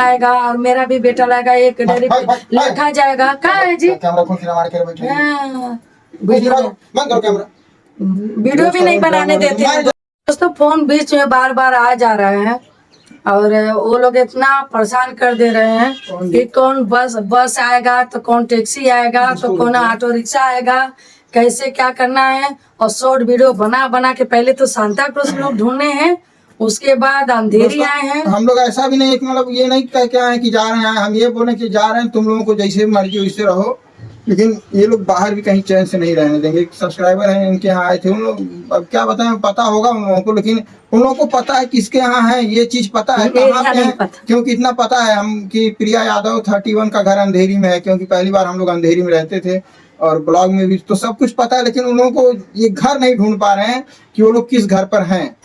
आएगा और मेरा भी बेटा लाएगा, एक डेयरी पे लिखा जाएगा। कहाँ है जी? कैमरा खोल के हमारे कर बैठे वीडियो भी नहीं बनाने देते हैं दोस्तों। फोन बीच में बार बार आ जा रहे हैं और वो लोग इतना परेशान कर दे रहे हैं कि कौन बस आएगा तो कौन टैक्सी आएगा तो कौन ऑटो रिक्शा आएगा, कैसे क्या करना है। और शॉर्ट वीडियो बना बना के पहले तो सांता क्रूज लोग ढूंढने हैं, उसके बाद अंधेरी आए हैं। हम लोग ऐसा भी नहीं, मतलब ये नहीं कह के आए कि जा रहे हैं, हम ये बोले कि जा रहे हैं, तुम लोगों को जैसे मर्जी वैसे रहो, लेकिन ये लोग बाहर भी कहीं चैन से नहीं रहने देंगे। सब्सक्राइबर हैं इनके यहाँ आए थे, उन लोग अब क्या बताएं, पता होगा उन लोगों को, लेकिन उन लोगों को पता है किसके यहाँ है, ये चीज पता है कहाँ पे है, क्योंकि इतना पता है हम कि प्रिया यादव 31 का घर अंधेरी में है, क्योंकि पहली बार हम लोग अंधेरी में रहते थे और ब्लॉग में भी तो सब कुछ पता है, लेकिन उन लोगों को ये घर नहीं ढूंढ पा रहे हैं कि वो लोग किस घर पर हैं।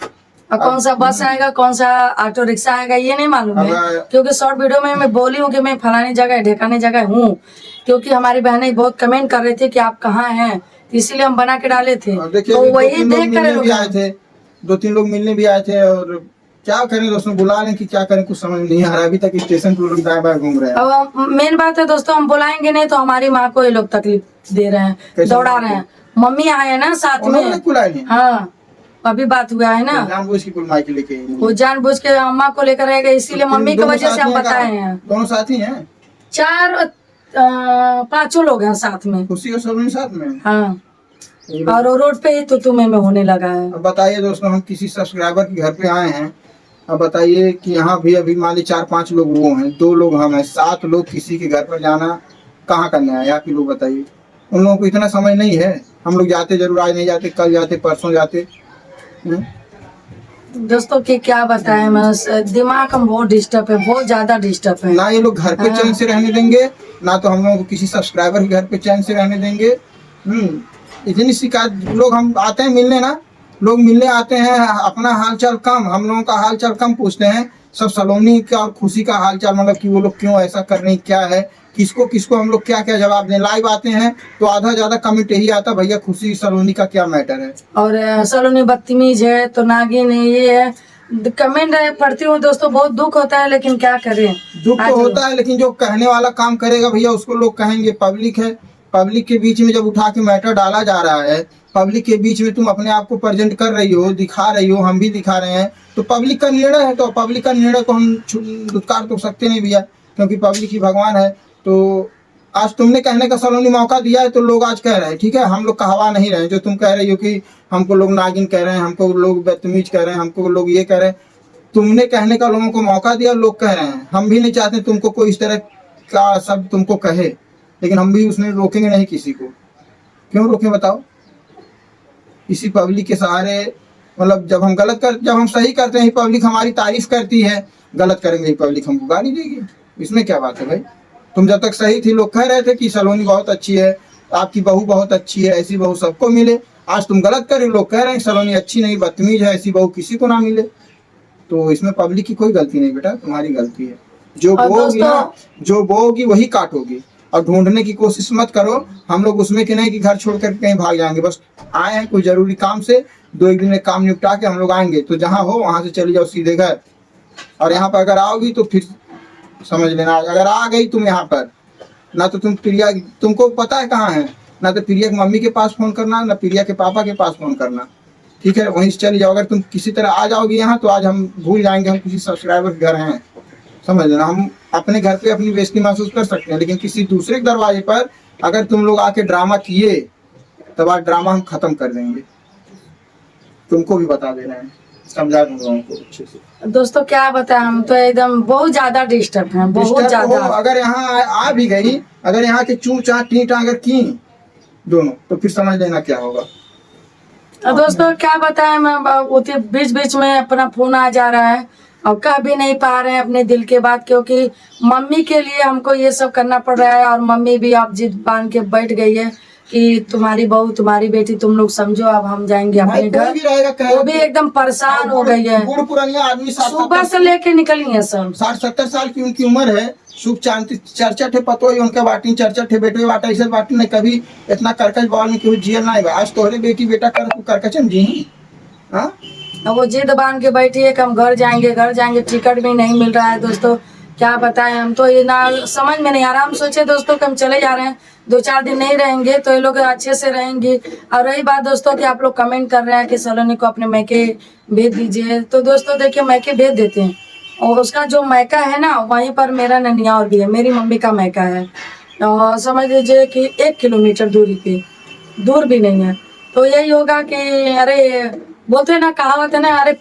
और कौन सा बस आएगा, कौन सा ऑटो रिक्शा आएगा, ये नहीं मालूम है। क्योंकि शॉर्ट वीडियो में मैं बोली हूँ कि मैं फलानी जगह ढेकानी जगह हूँ, क्योंकि हमारी बहनें बहुत कमेंट कर रहे थे कि आप कहाँ हैं, तो इसीलिए हम बना के डाले थे। तो वही देख कर भी आए थे, 2-3 लोग मिलने भी आए थे, और क्या करें दोस्तों, बुला लें कि क्या करें, कुछ समझ नहीं आ रहा। अभी तक स्टेशन पर ड्राइवर घूम रहे हैं। अब मेन बात है दोस्तों, हम बुलाएंगे नहीं तो हमारी माँ को ये लोग तकलीफ दे रहे हैं, दौड़ा रहे हैं। मम्मी आए है ना साथ में, हाँ अभी बात हुआ है ना, जानबूझ के कुल माइक लेके वो जानबूझ के अम्मा को लेकर आएगा, इसीलिए मम्मी की वजह से हम बताए हैं। दोनों साथी हैं, 4-5 लोग हैं साथ में, खुशी और सलोनी साथ में, हाँ। और रोड पे ही तो तुम्हें में होने लगा है। अब बताइए दोस्तों, हम किसी सब्सक्राइबर के घर पे आए हैं, अब बताइए कि यहाँ भी अभी मान ली 4-5 लोग वो हैं, 2 लोग हम हैं, 7 लोग किसी के घर पर जाना कहाँ करना है, आप ही लोग बताइए। उन लोगों को इतना समय नहीं है, हम लोग जाते जरूर, आज नहीं जाते, कल जाते, परसों जाते। दोस्तों की क्या बताएं, दिमाग हम बहुत डिस्टर्ब है, बहुत ज्यादा डिस्टर्ब है। ना ये लोग घर पे चैन से रहने देंगे, ना तो हम लोगों को किसी सब्सक्राइबर के घर पे चैन से रहने देंगे। इतनी शिकायत, लोग हम आते हैं मिलने ना, लोग मिलने आते हैं, अपना हालचाल कम, हम लोगों का हालचाल कम पूछते हैं, सब सलोनी का और खुशी का हालचाल, मतलब कि वो लोग क्यों ऐसा कर रहे हैं, क्या है, किसको किसको हम लोग क्या क्या जवाब दें। लाइव आते हैं तो आधा ज्यादा कमेंट यही आता, भैया खुशी सलोनी का क्या मैटर है, और सलोनी बदतमीज है तो नागिन है, ये है कमेंट पढ़ती हूँ दोस्तों, बहुत दुख होता है, लेकिन क्या करें। दुख तो होता है, लेकिन जो कहने वाला काम करेगा भैया उसको लोग कहेंगे। पब्लिक है, पब्लिक के बीच में जब उठा के मैटर डाला जा रहा है, पब्लिक के बीच में तुम अपने आप को प्रेजेंट कर रही हो, दिखा रही हो, हम भी दिखा रहे हैं, तो पब्लिक का निर्णय है, तो पब्लिक का निर्णय को हम दुत्कार तो सकते नहीं भैया, क्योंकि पब्लिक ही भगवान है। तो आज तुमने कहने का सलोनी मौका दिया है तो लोग आज कह रहे हैं, ठीक है, हम लोग कहवा नहीं रहे हैं। जो तुम कह रही हो कि हमको लोग नागिन कह रहे हैं, हमको लोग बदतमीज कह रहे हैं, हमको लोग ये कह रहे हैं, तुमने कहने का लोगों को मौका दिया, लोग कह रहे हैं। हम भी नहीं चाहते तुमको कोई इस तरह का शब्द तुमको कहे, लेकिन हम भी उसमें रोकेंगे नहीं किसी को। क्यों रोकें बताओ, इसी पब्लिक के सहारे, मतलब जब हम सही करते हैं पब्लिक हमारी तारीफ करती है, गलत करेंगे पब्लिक हमको गाली देगी, इसमें क्या बात है भाई। तुम जब तक सही थी, लोग कह रहे थे कि सलोनी बहुत अच्छी है, आपकी बहू बहुत अच्छी है, ऐसी बहू सबको मिले। आज तुम गलत कर रहे हो, लोग कह रहे हैं सलोनी अच्छी नहीं, बदतमीज है, ऐसी बहू किसी को ना मिले। तो इसमें पब्लिक की कोई गलती नहीं बेटा, तुम्हारी गलती है। जो बोगी वही काटोगी, और ढूंढने की कोशिश मत करो। हम लोग उसमें कि नहीं कि घर छोड़ कर कहीं भाग जाएंगे, बस आए हैं कोई जरूरी काम से, 2-1 दिन में काम निपटा के हम लोग आएंगे, तो जहाँ हो वहां से चले जाओ सीधे घर। और यहाँ पर अगर आओगी तो फिर समझ लेना, अगर आ गई तुम यहाँ पर, ना तो तुमको पता है कहाँ है, ना तो प्रिया की मम्मी के पास फोन करना, ना प्रिया के पापा के पास फोन करना, ठीक है, वहीं से चली जाओ। अगर तुम किसी तरह आ जाओगी यहाँ तो आज हम भूल जाएंगे हम किसी सब्सक्राइबर के घर हैं, समझ लेना। हम अपने घर पे अपनी बेइज्जती महसूस कर सकते हैं, लेकिन किसी दूसरे के दरवाजे पर अगर तुम लोग आके ड्रामा किए, तब आज ड्रामा हम खत्म कर देंगे। तुमको भी बता दे रहे हैं, समझा दूंगा उनको अच्छे से। दोस्तों क्या बताएं, हम तो एकदम बहुत ज्यादा डिस्टर्ब हैं, बहुत ज्यादा। अगर यहाँ आ भी गई, अगर यहाँ के चू चा टीटा अगर की दोनों, तो फिर समझ लेना क्या होगा। दोस्तों क्या बताएं, मैं बीच बीच में अपना फोन आ जा रहा है और कह भी नहीं पा रहे हैं अपने दिल के बात, क्योंकि मम्मी के लिए हमको ये सब करना पड़ रहा है। और मम्मी भी अब जिद बांध के बैठ गई है कि तुम्हारी बहू, तुम्हारी बेटी, तुम लोग समझो, अब हम जाएंगे अपने घर। वो भी एकदम परेशान हो गई है, बूढ़ पुरानिया आदमी सुबह से लेके निकली है सब, 60-70 साल की उनकी उम्र है। सुख शांति चर्चा थे पतो ही उनके बाटी, चर्चा थे बेटे बाटा, ऐसे बाटी नहीं कभी इतना कर्कश बॉल में क्यों जियल ना। आज तोहरे बेटी बेटा करकचन जी, हाँ वो जिद बांध के बैठी है कि हम घर जाएंगे, टिकट भी नहीं मिल रहा है दोस्तों। क्या बताएं, हम तो ये ना समझ में नहीं आ रहा। हम सोचे दोस्तों कि हम चले जा रहे हैं, 2-4 दिन नहीं रहेंगे तो ये लोग अच्छे से रहेंगे। और रही बात दोस्तों कि आप लोग कमेंट कर रहे हैं कि सलोनी को अपने मैके भेज दीजिए, तो दोस्तों देखिए मैके भेज देते हैं, और उसका जो मैका है ना वहीं पर मेरा ननियाल भी है, मेरी मम्मी का मैका है। और समझ लीजिए कि 1 किलोमीटर दूरी पे, दूर भी नहीं है। तो यही होगा कि अरे बोलते हैं ना, कहावत है ना, अरे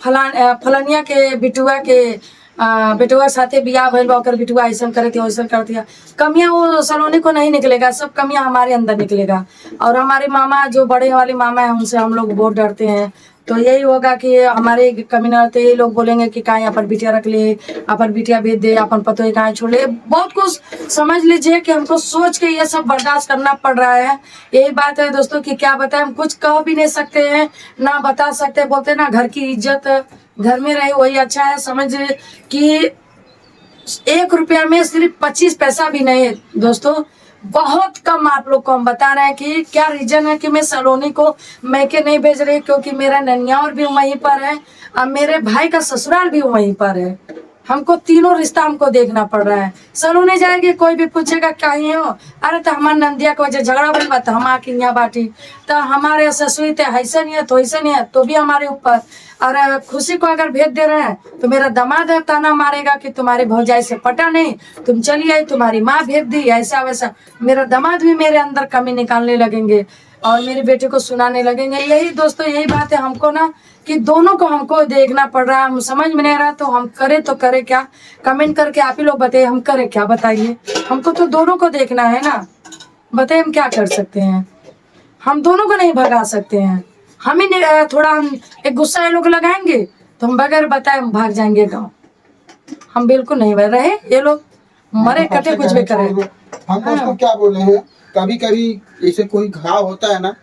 फलानिया के बिटुआ के बेटुआ साथे बियाह भइल बा, ओकर बिटुआ ऐसा करती वैसा करती है। कमियां वो सलोनी को नहीं निकलेगा, सब कमियां हमारे अंदर निकलेगा। और हमारे मामा जो बड़े वाले मामा है उनसे हम लोग बहुत डरते हैं। तो यही होगा कि हमारे कमी न रहते, ये लोग बोलेंगे कि कहाँ अपन बिटिया रख ले, अपन बिटिया भेज दे, अपन पतो कहाँ छोड़ ले। बहुत कुछ समझ लीजिए कि हमको सोच के ये सब बर्दाश्त करना पड़ रहा है। यही बात है दोस्तों कि क्या बताएं, हम कुछ कह भी नहीं सकते हैं ना बता सकते। बोलते ना घर की इज्जत घर में रहे वही अच्छा है। समझ कि 1 रुपया में सिर्फ 25 पैसा भी नहीं है दोस्तों, बहुत कम। आप लोग को हम बता रहे हैं कि क्या रीजन है कि मैं सलोनी को मैके नहीं भेज रही, क्योंकि मेरा ननियाल भी वहीं पर है और मेरे भाई का ससुराल भी वहीं पर है। हमको तीनों रिश्ता हमको देखना पड़ रहा है। सलोनी जाएगी, कोई भी पूछेगा कहीं हो, अरे तो हमारे नंदिया को वजह झगड़ा बन बात हम आके यहाँ बाटी, तो हमारे ससुरी थे ऐसा नहीं है तो ऐसा नहीं है, तो भी हमारे ऊपर। और खुशी को अगर भेज दे रहे हैं तो मेरा दामाद ताना मारेगा कि तुम्हारी भौजाई से पटा नहीं, तुम चली आई, तुम्हारी माँ भेज दी, ऐसा वैसा। मेरा दामाद भी मेरे अंदर कमी निकालने लगेंगे और मेरी बेटी को सुनाने लगेंगे। यही दोस्तों यही बात है हमको ना कि दोनों को हमको देखना पड़ रहा है। हम समझ में नहीं रहा तो हम करे तो करे क्या? कमेंट करके आप ही लोग बताइए, हम करे क्या? बताइए, हमको तो दोनों को देखना है ना। बताइए हम क्या कर सकते हैं? हम दोनों को नहीं भगा सकते हैं। हम ही थोड़ा हम एक गुस्सा ये लोग लगाएंगे तो हम बगैर बताए हम भाग जाएंगे गाँव। हम बिल्कुल नहीं रहे, ये लोग मरे कटे कुछ भी करें। हम दोस्तों क्या बोले हैं, कभी कभी जैसे कोई घाव होता है ना,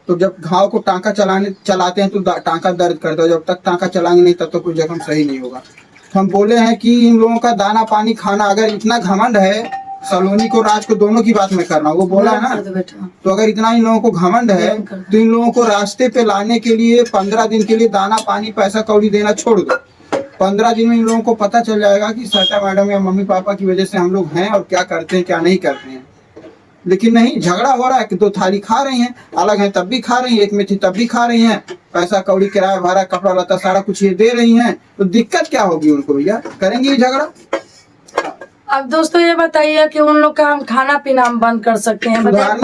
तो जब घाव को टांका चलाते हैं तो टांका दर्द करता है, जब तक टांका चलाएंगे नहीं तब तक कोई जख्म सही नहीं होगा। हम बोले हैं कि इन लोगों का दाना पानी खाना, अगर इतना घमंड है सलोनी को राज को दोनों की बात मैं कर रहा हूँ, वो बोला है ना, तो अगर इतना इन लोगों को घमंड है तो इन लोगों को रास्ते पे लाने के लिए 15 दिन के लिए दाना पानी पैसा कौड़ी देना छोड़ दो। 15 दिन में इन लोगों को पता चल जाएगा कि सरिता मैडम या मम्मी पापा की वजह से हम लोग हैं और क्या करते हैं क्या नहीं करते हैं। लेकिन नहीं, झगड़ा हो रहा है कि 2 थाली खा रही हैं, अलग है तब भी खा रही हैं, एक में थी तब भी खा रही हैं, पैसा कौड़ी किराया भाड़ा कपड़ा लता सारा कुछ ये दे रही हैं, तो दिक्कत क्या होगी उनको? भैया करेंगे ये झगड़ा। अब दोस्तों ये बताइए कि उन लोग का हम खाना पीना हम बंद कर सकते हैं? हम बात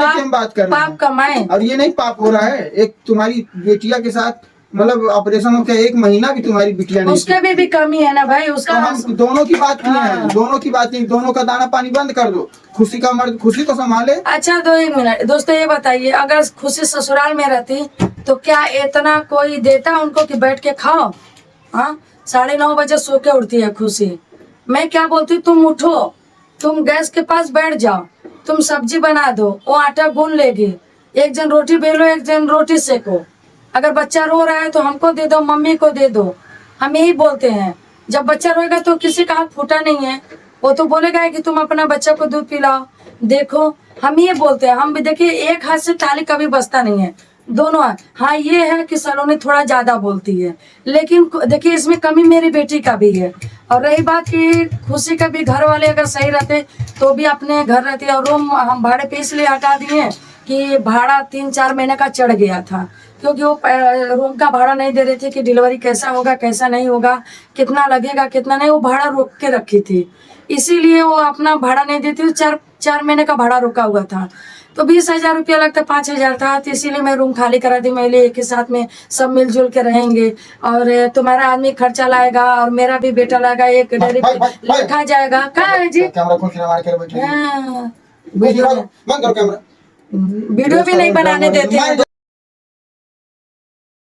कर रहे हैं, पाप कमाए। और ये नहीं पाप हो रहा है, एक तुम्हारी बेटिया के साथ मतलब ऑपरेशन हो गया, 1 महीना भी तुम्हारी बिटिया नहीं, उसके भी कमी है ना भाई उसका। तो हम दोनों की बात किए हैं, दोनों की बात नहीं, दोनों का दाना पानी बंद कर दो, खुशी का मर्द खुशी को संभाले। अच्छा 2 मिनट दोस्तों ये बताइए, अगर खुशी ससुराल में रहती तो क्या इतना कोई देता उनको कि बैठ के खाओ? हाँ, 9:30 बजे सो के उठती है खुशी। मैं क्या बोलती, तुम उठो, तुम गैस के पास बैठ जाओ, तुम सब्जी बना दो, वो आटा गूंद लेगी, एक जन रोटी बेलो एक जन रोटी सेको। अगर बच्चा रो रहा है तो हमको दे दो, मम्मी को दे दो। हम यही बोलते हैं। जब बच्चा रोएगा तो किसी का हाथ फूटा नहीं है, वो तो बोलेगा कि तुम अपना बच्चा को दूध पिलाओ। देखो हम ये बोलते हैं, हम भी देखिए एक हाथ से ताली कभी बजता नहीं है, दोनों हाथ। हाँ ये है कि सलोनी थोड़ा ज्यादा बोलती है, लेकिन देखिए इसमें कमी मेरी बेटी का भी है। और रही बात कि खुशी का भी घर वाले अगर सही रहते तो भी अपने घर रहती है। और रूम हम भाड़े पे इसलिए हटा दिए कि भाड़ा 3-4 महीने का चढ़ गया था, क्योंकि वो रूम का भाड़ा नहीं दे रहे थे कि डिलीवरी कैसा होगा कैसा नहीं होगा, कितना लगेगा कितना नहीं, वो भाड़ा रोक के रखी थी, इसीलिए वो अपना भाड़ा नहीं देती। 4 महीने का भाड़ा रुका हुआ था, तो 20,000 रुपया लगता, 5,000 था, तो इसीलिए मैं रूम खाली करा दी। मैं एक ही साथ में सब मिलजुल के रहेंगे, और तुम्हारा आदमी खर्चा लाएगा और मेरा भी बेटा लाएगा, एक डेरी लिखा जाएगा। कहाँ है जी? वीडियो भी नहीं बनाने देते हैं।